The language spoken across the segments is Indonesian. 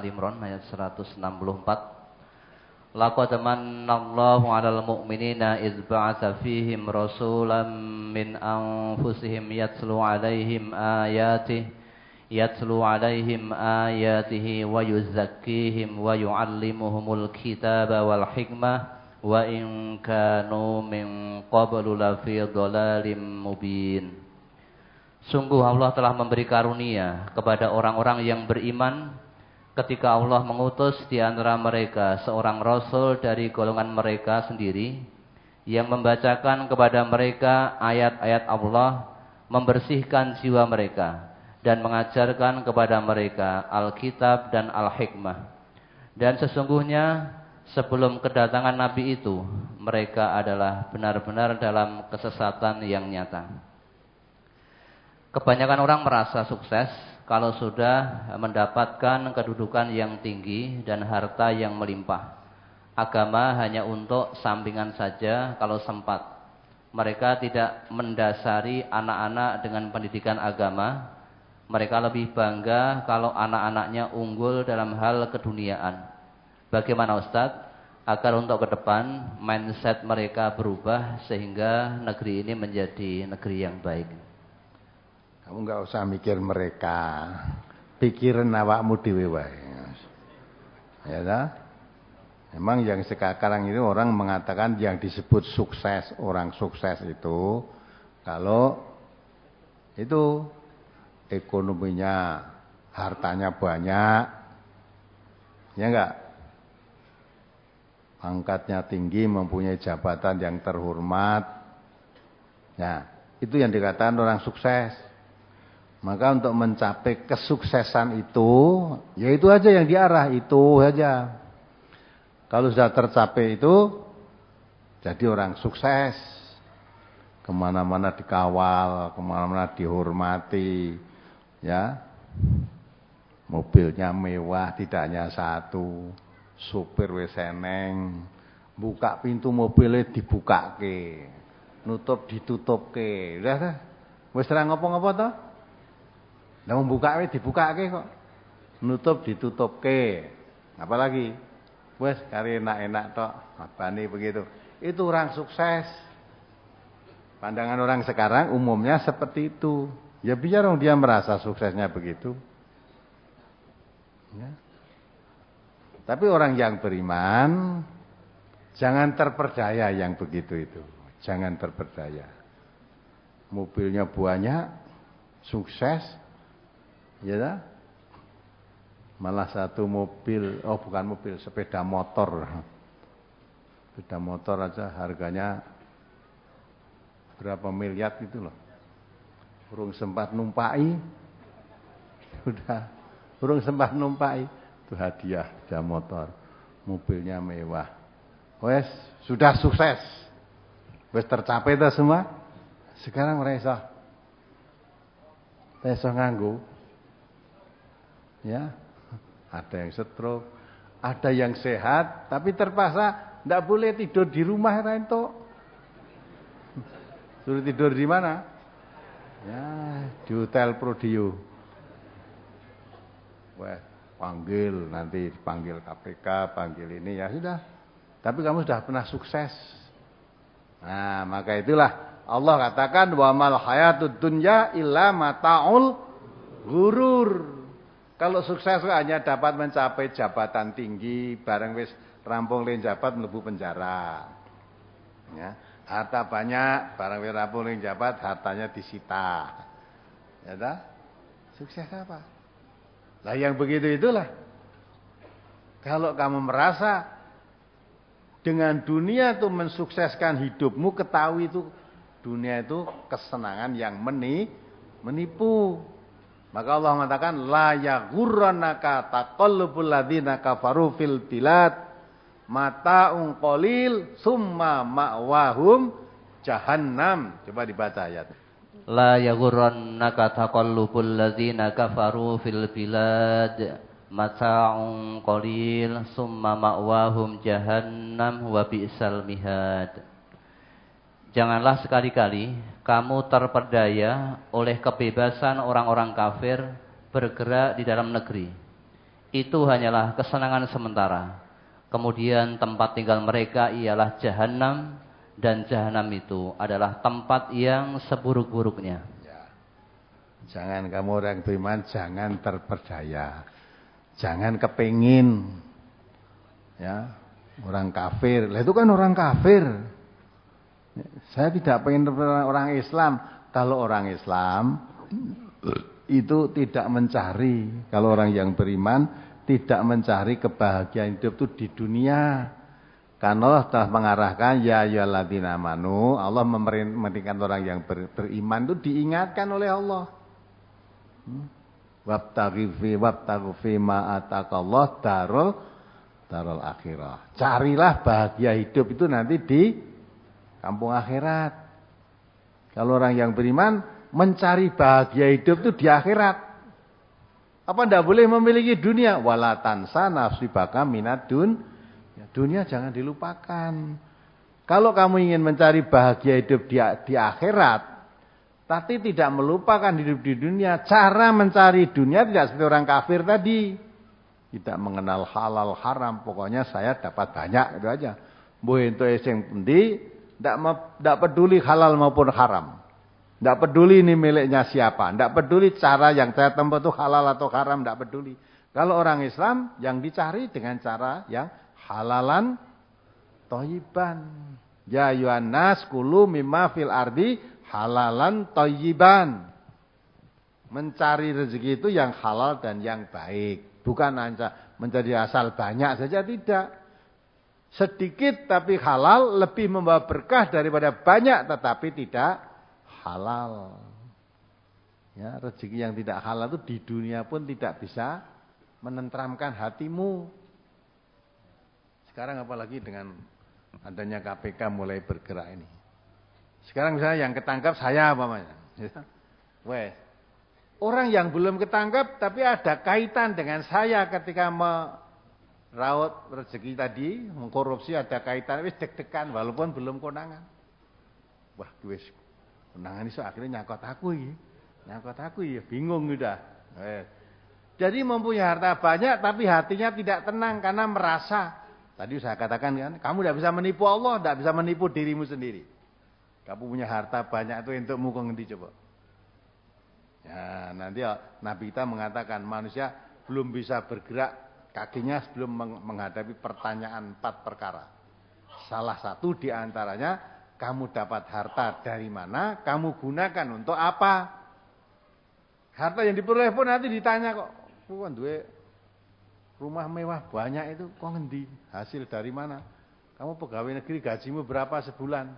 Al-Imran ayat 164. Laqad manallahu 'alal mu'minina idz ba'atsa fihim rasulan min anfusihim yatlu 'alaihim ayatihi wa yuzakkihim wa yu'allimuhumul kitaba wal hikmah wa in kanu min qablu lafi dhalalin mubin. Sungguh Allah telah memberi karunia kepada orang-orang yang beriman ketika Allah mengutus di antara mereka seorang rasul dari golongan mereka sendiri yang membacakan kepada mereka ayat-ayat Allah, membersihkan jiwa mereka dan mengajarkan kepada mereka Alkitab dan Al-Hikmah. Dan sesungguhnya sebelum kedatangan Nabi itu mereka adalah benar-benar dalam kesesatan yang nyata. Kebanyakan orang merasa sukses kalau sudah mendapatkan kedudukan yang tinggi dan harta yang melimpah. Agama hanya untuk sampingan saja kalau sempat. Mereka tidak mendasari anak-anak dengan pendidikan agama. Mereka lebih bangga kalau anak-anaknya unggul dalam hal keduniaan. Bagaimana Ustadz? Agar untuk ke depan mindset mereka berubah sehingga negeri ini menjadi negeri yang baik. Kamu enggak usah mikir mereka, pikirin awakmu dhewe wae. Ya dah. Memang yang sekarang ini orang mengatakan yang disebut sukses, orang sukses itu kalau itu ekonominya, hartanya banyak, ya enggak? Pangkatnya tinggi, mempunyai jabatan yang terhormat. Ya, itu yang dikatakan orang sukses. Maka untuk mencapai kesuksesan itu, ya itu aja yang diarah, itu aja. Kalau sudah tercapai itu, jadi orang sukses. Kemana-mana dikawal, kemana-mana dihormati, ya. Mobilnya mewah, tidak hanya satu. Supir wis eneng, buka pintu mobilnya dibukake, nutup ditutupke. Udah wis ora ngopo-ngopo to? Lah mbukake dibukake kok. Nutup ditutupke. Apalagi? Wis kari enak-enak tok, abane begitu. Itu orang sukses. Pandangan orang sekarang umumnya seperti itu. Ya biar dong dia merasa suksesnya begitu. Ya. Tapi orang yang beriman jangan terperdaya yang begitu itu. Jangan terperdaya. Mobilnya banyak, sukses, ya dah. Malah satu mobil, bukan mobil, sepeda motor. Sepeda motor aja harganya berapa miliar gitu loh. Urung sempat numpai. Urung sempat numpai. Itu hadiah sepeda motor. Mobilnya mewah. Wes, sudah sukses. Wes tercapai itu semua. Sekarang ora iso nganggo. Ya. Ada yang stroke, ada yang sehat, tapi terpaksa tidak boleh tidur di rumah itu. Suruh tidur di mana? Ya, di Hotel Prodio. Wah, panggil nanti panggil KPK, panggil ini ya sudah. Tapi kamu sudah pernah sukses. Nah, maka itulah Allah katakan wa mal hayatud dunya illa mataul ghurur. Kalau sukses hanya dapat mencapai jabatan tinggi, bareng wis rampung len jabat mlebu penjara. Ya, harta banyak, bareng wis rampung len jabat hartanya disita. Ya dah? Sukses apa? Lah yang begitu itulah. Kalau kamu merasa dengan dunia itu mensukseskan hidupmu, ketahui itu dunia itu kesenangan yang menipu. Maka Allah mengatakan la yaghurrannaka taqallubul ladzina kafaru fil bilad mata'un qalil summa ma'wahum jahannam. Coba dibaca ayat. La yaghurrannaka taqallubul ladzina kafaru fil bilad mata'un qalil summa ma'wahum jahannam wa bi'sal mihad. Janganlah sekali-kali kamu terperdaya oleh kebebasan orang-orang kafir bergerak di dalam negeri. itu hanyalah kesenangan sementara. Kemudian tempat tinggal mereka ialah jahanam, dan jahanam itu adalah tempat yang seburuk-buruknya. Ya. Jangan kamu orang beriman, jangan terperdaya. Jangan kepingin. Ya, orang kafir. Lah itu kan orang kafir. Saya tidak pengen orang Islam. Kalau orang Islam itu tidak mencari. Kalau orang yang beriman tidak mencari kebahagiaan hidup itu di dunia. Karena Allah telah mengarahkan ya ayyuhalladzina amanu, Allah memerintahkan orang yang beriman itu diingatkan oleh Allah. Wabtaghi fi ma ataqallah darul akhirah. Carilah bahagia hidup itu nanti di kampung akhirat. Kalau orang yang beriman mencari bahagia hidup itu di akhirat. Apa tidak boleh memiliki dunia? Wala tansa nasibaka minad dunia jangan dilupakan. Kalau kamu ingin mencari bahagia hidup di akhirat, tapi tidak melupakan hidup di dunia, cara mencari dunia tidak seperti orang kafir tadi. Tidak mengenal halal haram, pokoknya saya dapat banyak, itu aja. Mbok entuk sing pundi, tidak peduli halal maupun haram. Tidak peduli ini miliknya siapa, tidak peduli cara yang saya tempuh itu halal atau haram, tidak peduli. Kalau orang Islam yang dicari dengan cara yang halalan thayyiban. Ya ayyuhan nas kulu mimma fil ardi halalan thayyiban. Mencari rezeki itu yang halal dan yang baik. Bukan hanya menjadi asal banyak saja, tidak. Sedikit tapi halal lebih membawa berkah daripada banyak tetapi tidak halal. Ya, rezeki yang tidak halal itu di dunia pun tidak bisa menenteramkan hatimu. Sekarang apalagi dengan adanya KPK mulai bergerak ini. Sekarang misalnya yang ketangkap saya umpamanya. Wes. Orang yang belum ketangkap tapi ada kaitan dengan saya ketika meraut rezeki tadi, mengkorupsi ada kaitan, wis deg-degan walaupun belum konangan. Wah, wis konangan iso akhirnya nyakot aku iki. Nyakot aku ya bingung udah. Jadi mempunyai harta banyak tapi hatinya tidak tenang karena merasa. Tadi saya katakan kan, kamu tidak bisa menipu Allah, tidak bisa menipu dirimu sendiri. Kamu punya harta banyak itu untukmu kok ngendi coba. Ya, nanti Nabi kita mengatakan manusia belum bisa bergerak kakinya sebelum menghadapi pertanyaan 4 perkara. Salah satu di antaranya, kamu dapat harta dari mana, kamu gunakan untuk apa. Harta yang diperoleh pun nanti ditanya kok, kan duwe rumah mewah banyak itu kok ngendi? Hasil dari mana? Kamu pegawai negeri gajimu berapa sebulan?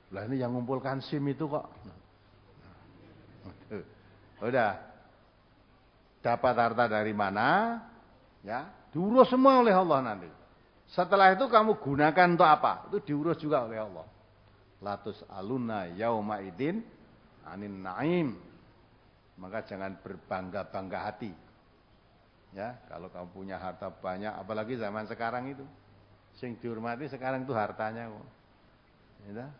Lah ini yang ngumpulkan SIM itu kok. Udah. Dapat harta dari mana? Ya, diurus semua oleh Allah nanti. Setelah itu kamu gunakan untuk apa? Itu diurus juga oleh Allah. Latus aluna yauma idin anin naim. Maka jangan berbangga-bangga hati. Ya, kalau kamu punya harta banyak, apalagi zaman sekarang itu, sing dihormati sekarang itu hartanya kok. Ya,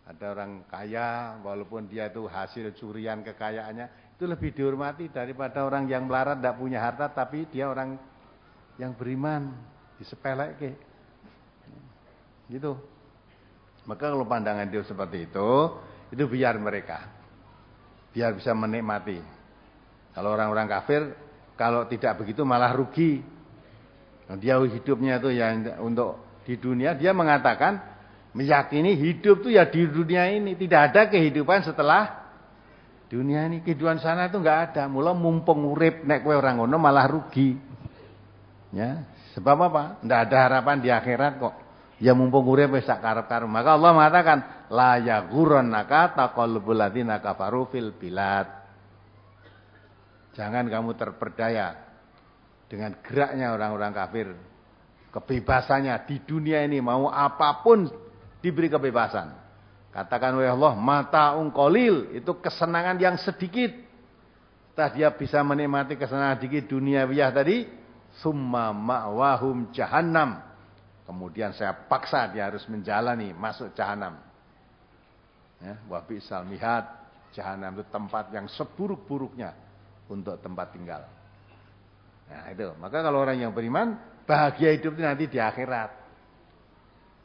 ada orang kaya, walaupun dia itu hasil curian kekayaannya, itu lebih dihormati daripada orang yang melarat tidak punya harta, tapi dia orang yang beriman, disepelekke. Gitu. Maka kalau pandangan dia seperti itu biar mereka, biar bisa menikmati. Kalau orang-orang kafir, kalau tidak begitu malah rugi. Dia hidupnya itu yang untuk di dunia, dia mengatakan meyakini hidup itu ya di dunia ini, tidak ada kehidupan setelah dunia ini. Kehidupan sana itu enggak ada. Mula mumpung urip nek kowe ora ngono malah rugi. Ya, sebab apa? Enggak ada harapan di akhirat kok. Ya mumpung urip wis sak karep-karep. Maka Allah mengatakan la yaghurrannaka taqallubul ladzina kafaru fil bilad. Jangan kamu terperdaya dengan geraknya orang-orang kafir. Kebebasannya di dunia ini mau apapun diberi kebebasan. Katakan oleh Allah, mata'un qalil, itu kesenangan yang sedikit. Setelah dia bisa menikmati kesenangan sedikit duniawiyah tadi, summa ma'wahum jahannam. Kemudian saya paksa dia harus menjalani masuk jahanam. Ya, wa bi'sal mihad, jahanam itu tempat yang seburuk-buruknya untuk tempat tinggal. Nah itu. Maka kalau orang yang beriman, bahagia hidup itu nanti di akhirat.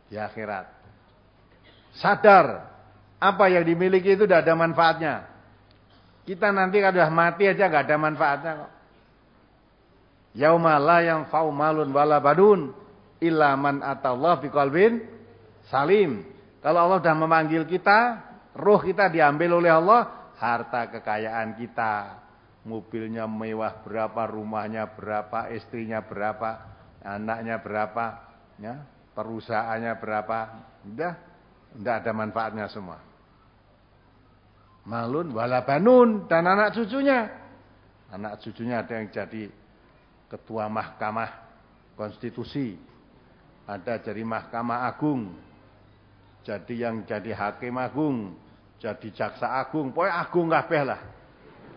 Di akhirat. Sadar, apa yang dimiliki itu tidak ada manfaatnya. Kita nanti kalau sudah mati aja nggak ada manfaatnya kok. Yauma la yanfa'u malun wala badun illa man atallah biqalbin salim. Kalau Allah sudah memanggil kita, ruh kita diambil oleh Allah, harta kekayaan kita, mobilnya mewah berapa, rumahnya berapa, istrinya berapa, anaknya berapa, ya, perusahaannya berapa, udah tidak ada manfaatnya semua. Malun wala banun, dan anak cucunya. Anak cucunya ada yang jadi ketua mahkamah konstitusi, ada jadi mahkamah agung, jadi hakim agung, jadi jaksa agung, pokoknya agung kabeh lah.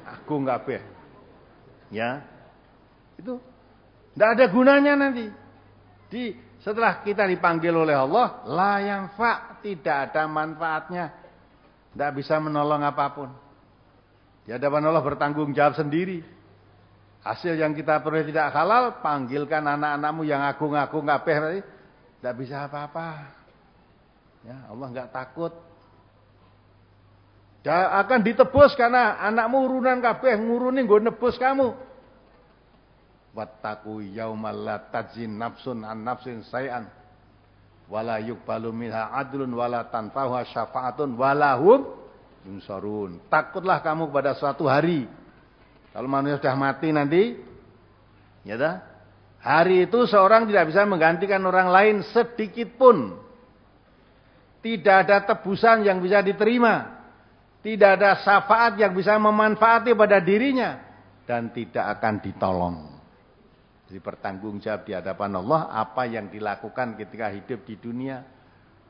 Agung kabeh. Ya. Itu tidak ada gunanya nanti. Setelah kita dipanggil oleh Allah, la yanfa, tidak ada manfaatnya. Tidak bisa menolong apapun. Di hadapan Allah bertanggung jawab sendiri. Hasil yang kita peroleh tidak halal, panggilkan anak-anakmu yang agung-agung kabeh tadi, tidak bisa apa-apa. Ya, Allah enggak takut. Akan ditebus karena anakmu urunan kabeh, nguruni nggo nebus kamu. Wattaqu yaumal la tajzin nafsun an nafsin say'an wala yuqbalu minha adlun wala tanfa'uha syafa'atun wala hum yunsarun. Takutlah kamu pada suatu hari. Kalau manusia sudah mati nanti, ya dah. Hari itu seorang tidak bisa menggantikan orang lain sedikit pun. Tidak ada tebusan yang bisa diterima. Tidak ada syafaat yang bisa memanfaati pada dirinya. Dan tidak akan ditolong. Jadi bertanggung jawab di hadapan Allah apa yang dilakukan ketika hidup di dunia.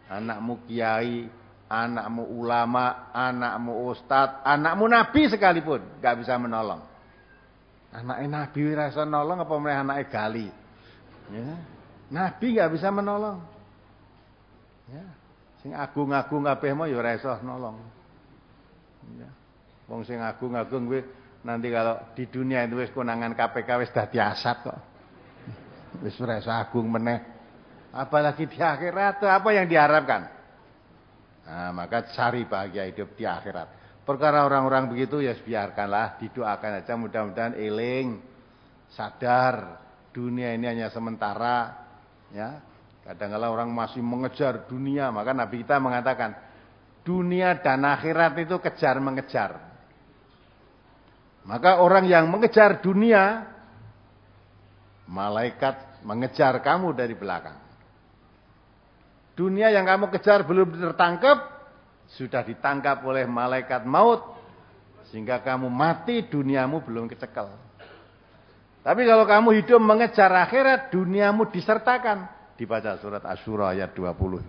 Anakmu kiai, anakmu ulama, anakmu ustadz, anakmu nabi sekalipun gak bisa menolong. Anaknya nabi rasa nolong apa mulai anaknya gali. Ya. Nabi gak bisa menolong. Ya. Sing agung-agung kabeh mau ya ora iso nolong. Ya. Wong sing agung-agung kuwi nanti kalau di dunia itu wis konangan KPK wis dadi asat kok. Wis ora iso agung meneh. Apalagi di akhirat apa yang diharapkan? Nah, maka cari bahagia hidup di akhirat. Perkara orang-orang begitu ya biarkanlah, didoakan aja, mudah-mudahan eling, sadar dunia ini hanya sementara, ya. Kadang-kadang orang masih mengejar dunia, maka Nabi kita mengatakan dunia dan akhirat itu kejar mengejar. Maka orang yang mengejar dunia, malaikat mengejar kamu dari belakang. Dunia yang kamu kejar belum tertangkap, sudah ditangkap oleh malaikat maut, sehingga kamu mati, duniamu belum kecekel. Tapi kalau kamu hidup mengejar akhirat, duniamu disertakan. Dibaca surat Asy-Syura ayat 20.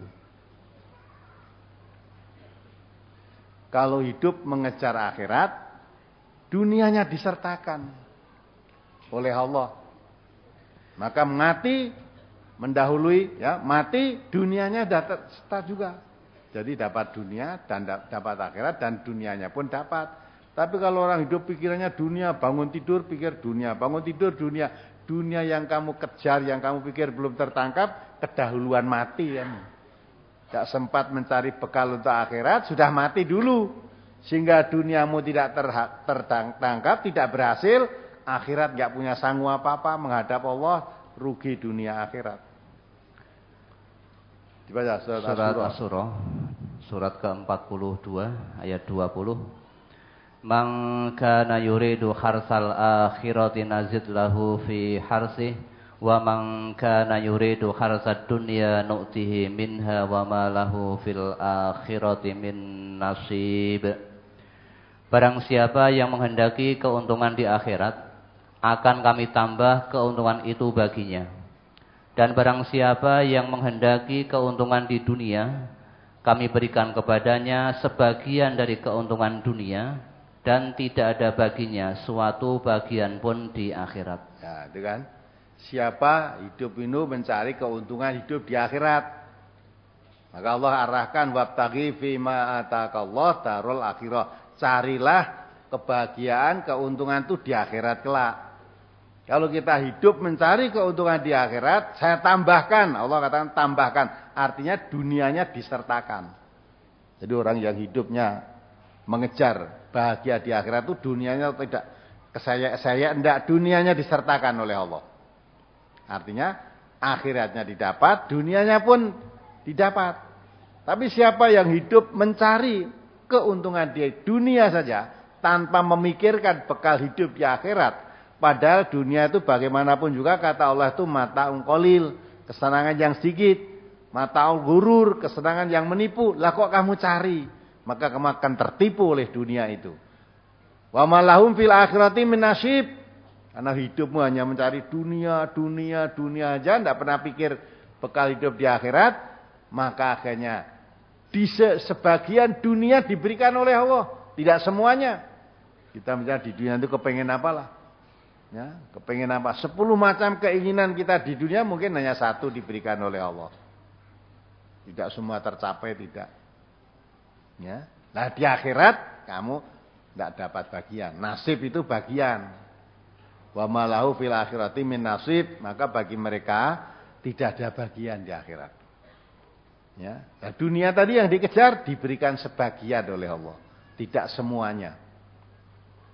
Kalau hidup mengejar akhirat, dunianya disertakan oleh Allah. Maka mati mendahului, ya, mati dunianya dapat juga. Jadi dapat dunia dan dapat akhirat dan dunianya pun dapat. Tapi kalau orang hidup pikirannya dunia, bangun tidur pikir dunia, bangun tidur dunia, dunia yang kamu kejar, yang kamu pikir belum tertangkap, kedahuluan mati kan. Tidak sempat mencari bekal untuk akhirat, sudah mati dulu. Sehingga duniamu tidak tertangkap, tidak berhasil, akhirat nggak punya sanggup apa-apa menghadap Allah, rugi dunia akhirat. Dibaca surat Asy-Syura, surat ke-42 ayat 20. Man kana yuridu harsal akhirati nazid lahu fi harsih wa man kana yuridu harsad dunya nu'tihi minha wa ma lahu fil akhirati min nasib. Barang siapa yang menghendaki keuntungan di akhirat, akan kami tambah keuntungan itu baginya. Dan barang siapa yang menghendaki keuntungan di dunia, kami berikan kepadanya sebagian dari keuntungan dunia, dan tidak ada baginya suatu bagian pun di akhirat. Ya, itu kan. Siapa hidup ini mencari keuntungan hidup di akhirat, maka Allah arahkan wabtaghi fima ataqallah darul akhirah. Carilah kebahagiaan, keuntungan itu di akhirat kelak. Kalau kita hidup mencari keuntungan di akhirat, saya tambahkan, Allah katakan tambahkan, artinya dunianya disertakan. Jadi orang yang hidupnya mengejar bahagia di akhirat itu dunianya tidak saya enggak, dunianya disertakan oleh Allah. Artinya akhiratnya didapat, dunianya pun didapat. Tapi siapa yang hidup mencari keuntungan di dunia saja tanpa memikirkan bekal hidup di akhirat, padahal dunia itu bagaimanapun juga kata Allah itu mata'un qalil, kesenangan yang sedikit, mata'ul ghurur, kesenangan yang menipu. Lah kok kamu cari? Maka kamu akan tertipu oleh dunia itu. Wa malahum fil akhirati min nasib. Karena hidupmu hanya mencari dunia aja, tidak pernah pikir bekal hidup di akhirat, maka akhirnya di sebagian dunia diberikan oleh Allah, tidak semuanya. Kita mencari di dunia itu kepengen apalah. Ya, kepengen apa? 10 macam keinginan kita di dunia mungkin hanya satu diberikan oleh Allah. Tidak semua tercapai, tidak. Ya. Nah di akhirat kamu tidak dapat bagian. Nasib itu bagian. Wa malahu fil akhirati min nasib, maka bagi mereka tidak ada bagian di akhirat. Ya. Nah, dunia tadi yang dikejar diberikan sebagian oleh Allah, tidak semuanya.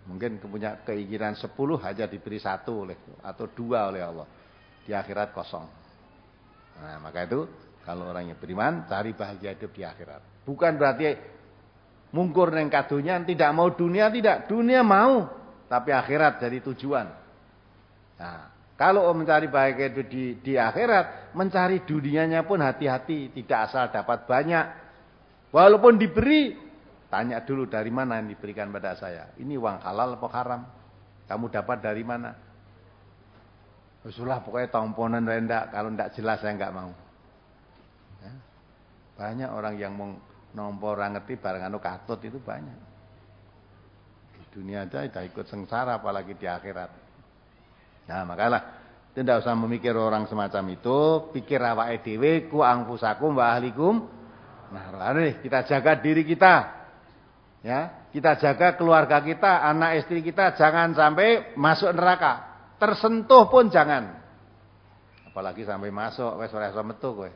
Mungkin punya keinginan 10 hanya diberi 1 oleh atau 2 oleh Allah. Di akhirat kosong. Nah, maka itu kalau orang yang beriman cari bahagia hidup di akhirat. Bukan berarti mungkur neng kadonya tidak mau dunia, tidak. Dunia mau, tapi akhirat jadi tujuan. Nah, kalau mencari bahagia hidup di akhirat, mencari dunianya pun hati-hati, tidak asal dapat banyak. Walaupun diberi, tanya dulu dari mana yang diberikan pada saya. Ini uang halal atau haram? Kamu dapat dari mana? Usulah pokoknya tomponan rendah. Kalau tidak jelas saya enggak mau. Ya. Banyak orang yang mau nompo orang ngerti barang anu katut itu banyak. Di dunia aja sudah ikut sengsara apalagi di akhirat. Nah makalah tidak usah memikir orang semacam itu. Pikir awake dhewe ku anfusakum wa ahlikum. Nah lalu kita jaga diri kita. Ya, kita jaga keluarga kita, anak istri kita jangan sampai masuk neraka. Tersentuh pun jangan. Apalagi sampai masuk wis ora iso metu kowe.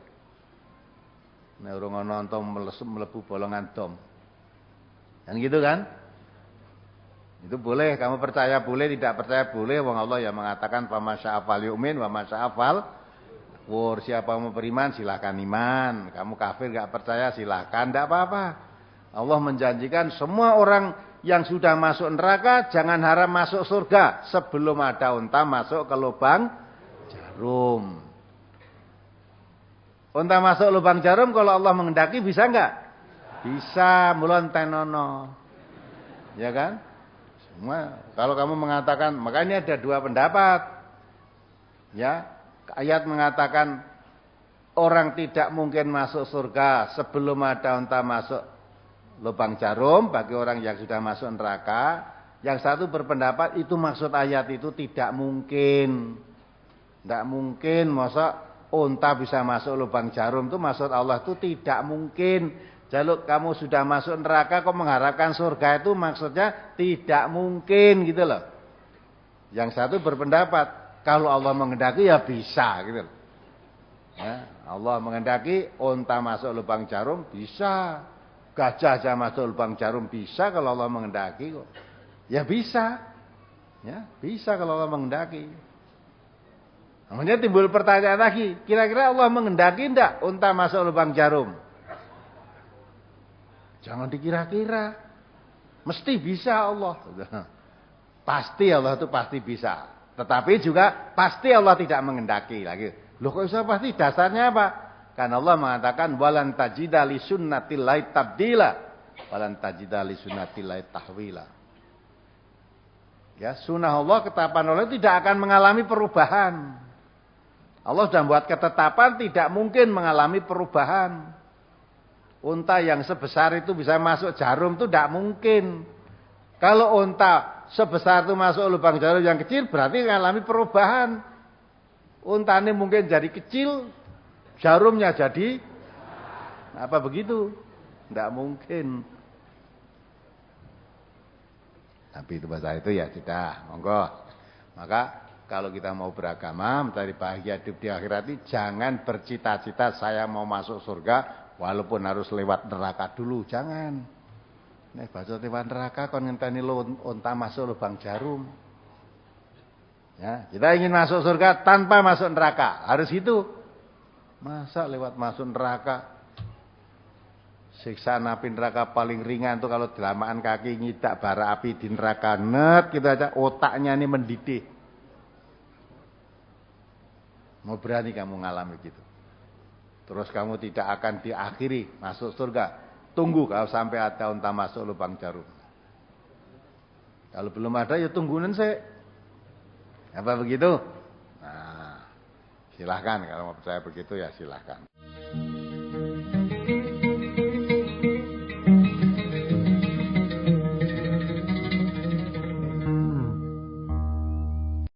Nek urung ana entum mlebu bolongan dom. Kan gitu kan? Itu boleh, kamu percaya boleh, tidak percaya boleh. Wong Allah yang mengatakan fa masya'afal yu'min wa masya'afal kufur. Siapa mau beriman silakan iman. Kamu kafir enggak percaya silakan, enggak apa-apa. Allah menjanjikan semua orang yang sudah masuk neraka jangan harap masuk surga sebelum ada unta masuk ke lubang jarum. Unta masuk lubang jarum kalau Allah menghendaki bisa enggak? Bisa, mulon tenono. Ya kan? Semua kalau kamu mengatakan, makanya ada 2 pendapat. Ya, ayat mengatakan orang tidak mungkin masuk surga sebelum ada unta masuk lubang jarum bagi orang yang sudah masuk neraka. Yang satu berpendapat itu maksud ayat itu tidak mungkin. Tidak mungkin masa unta bisa masuk lubang jarum itu maksud Allah itu tidak mungkin. Jaluk kamu sudah masuk neraka kok mengharapkan surga itu maksudnya tidak mungkin gitu loh. Yang satu berpendapat kalau Allah menghendaki ya bisa gitu loh. Ya, Allah menghendaki unta masuk lubang jarum bisa. Gajah aja masuk lubang jarum bisa kalau Allah menghendaki kok. Ya bisa. Ya, bisa kalau Allah menghendaki. Kemudian timbul pertanyaan lagi, kira-kira Allah menghendaki enggak unta masuk lubang jarum? Jangan dikira-kira. Mesti bisa Allah. Pasti Allah itu pasti bisa. Tetapi juga pasti Allah tidak menghendaki lagi. Loh kok bisa pasti? Dasarnya apa? Karena Allah mengatakan walan tajida li sunnatillahi tabdila walan tajida li sunnatillahi tahwila. Ya, sunnah Allah, ketetapan Allah tidak akan mengalami perubahan. Allah sudah membuat ketetapan tidak mungkin mengalami perubahan. Unta yang sebesar itu bisa masuk jarum itu tidak mungkin. Kalau unta sebesar itu masuk lubang jarum yang kecil berarti mengalami perubahan. Unta ini mungkin jadi kecil, jarumnya jadi apa begitu? Tidak mungkin. Tapi itu bahasa itu ya sudah, monggo. Maka kalau kita mau beragama, mencari bahagia hidup di akhirat ini, jangan bercita-cita saya mau masuk surga walaupun harus lewat neraka dulu, jangan. Nek bacot lewat neraka kon ngenteni unta masuk lubang jarum. Ya, kita ingin masuk surga tanpa masuk neraka, harus gitu. Masa lewat masuk neraka? Siksaan api neraka paling ringan tuh kalau delamaan kaki ngidak bara api di neraka, net kita aja otaknya ini mendidih. Mau berani kamu ngalami gitu? Terus kamu tidak akan diakhiri masuk surga. Tunggu kalau sampai ada unta masuk lubang jarum. Kalau belum ada ya tungguin sih. Apa begitu? Nah, silahkan kalau mau percaya begitu ya silahkan.